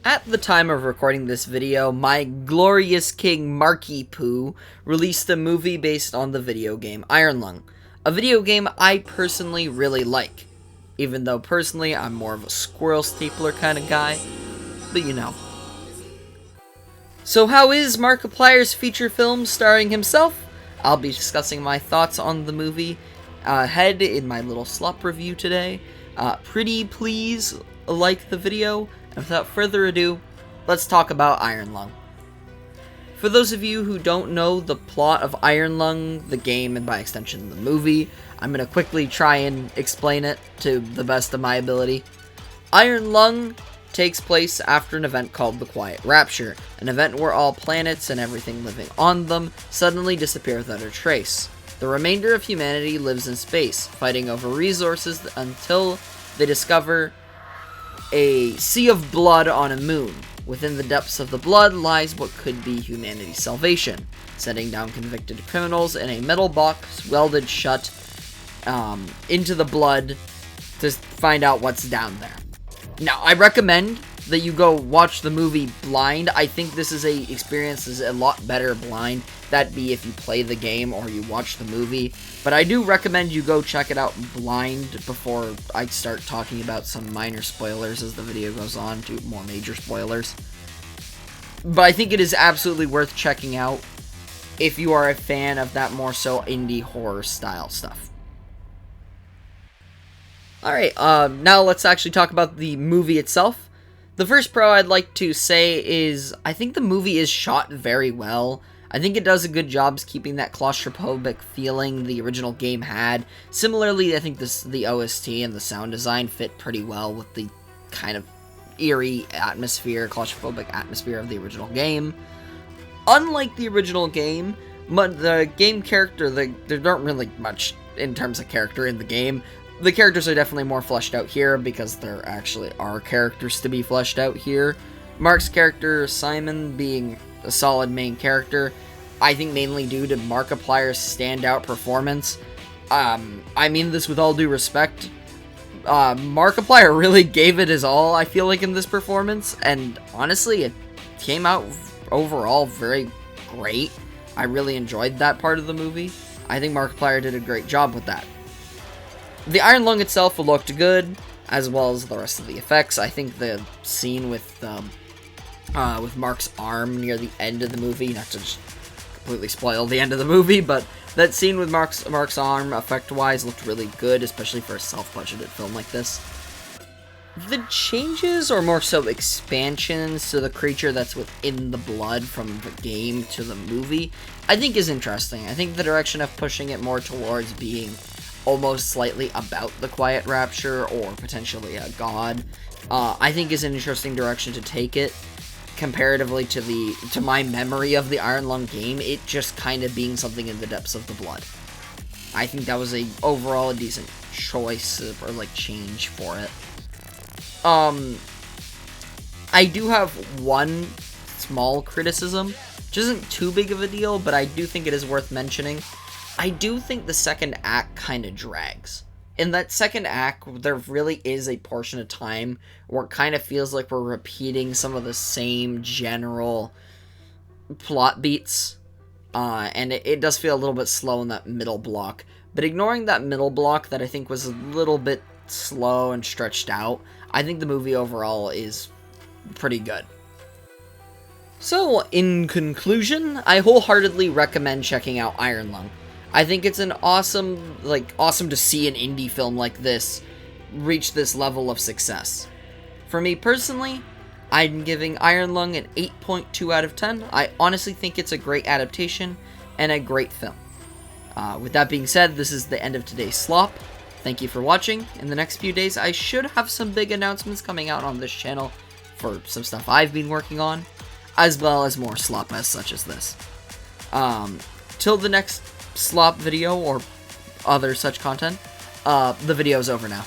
At the time of recording this video, my glorious king MARKIPLER released a movie based on the video game Iron Lung, a video game I personally really like, even though personally I'm more of a squirrel stapler kind of guy, but you know. So how is Markiplier's feature film starring himself? I'll be discussing my thoughts on the movie ahead in my little slop review today. Pretty please like the video. And without further ado, let's talk about Iron Lung. For those of you who don't know the plot of Iron Lung, the game, and by extension the movie, I'm going to quickly try and explain it to the best of my ability. Iron Lung takes place after an event called the Quiet Rapture, an event where all planets and everything living on them suddenly disappear without a trace. The remainder of humanity lives in space, fighting over resources until they discover a sea of blood on a moon. Within the depths of the blood lies what could be humanity's salvation, setting down convicted criminals in a metal box welded shut into the blood to find out what's down there. Now, I recommend that you go watch the movie blind. I think this is a lot better blind. That be if you play the game or you watch the movie. But I do recommend you go check it out blind before I start talking about some minor spoilers as the video goes on to more major spoilers. But I think it is absolutely worth checking out if you are a fan of that more so indie horror style stuff. Alright, now let's actually talk about the movie itself. The first pro I'd like to say is, I think the movie is shot very well. I think it does a good job keeping that claustrophobic feeling the original game had. Similarly, I think the OST and the sound design fit pretty well with the kind of eerie atmosphere, claustrophobic atmosphere of the original game. Unlike the original game, the game character, there aren't really much in terms of character in the game. The characters are definitely more fleshed out here because there actually are characters to be fleshed out here. Mark's character, Simon, being a solid main character, I think mainly due to Markiplier's standout performance. I mean this with all due respect. Markiplier really gave it his all, I feel like, in this performance, and honestly, it came out overall very great. I really enjoyed that part of the movie. I think Markiplier did a great job with that. The Iron Lung itself looked good, as well as the rest of the effects. I think the scene with Mark's arm near the end of the movie, not to just completely spoil the end of the movie, but that scene with Mark's arm, effect-wise, looked really good, especially for a self-budgeted film like this. The changes, or more so expansions, to the creature that's within the blood from the game to the movie, I think is interesting. I think the direction of pushing it more towards being almost slightly about the Quiet Rapture, or potentially a god, I think is an interesting direction to take it. Comparatively to my memory of the Iron Lung game, it just kind of being something in the depths of the blood. I think that was overall a decent choice, or like change for it. I do have one small criticism, which isn't too big of a deal, but I do think it is worth mentioning. I do think the second act kind of drags. In that second act, there really is a portion of time where it kind of feels like we're repeating some of the same general plot beats, and it does feel a little bit slow in that middle block. But ignoring that middle block that I think was a little bit slow and stretched out, I think the movie overall is pretty good. So, in conclusion, I wholeheartedly recommend checking out Iron Lung. I think it's an awesome to see an indie film like this reach this level of success. For me personally, I'm giving Iron Lung an 8.2 out of 10. I honestly think it's a great adaptation and a great film. With that being said, this is the end of today's slop. Thank you for watching. In the next few days, I should have some big announcements coming out on this channel for some stuff I've been working on, as well as more slop such as this. Till the next slop video or other such content, the video's over now.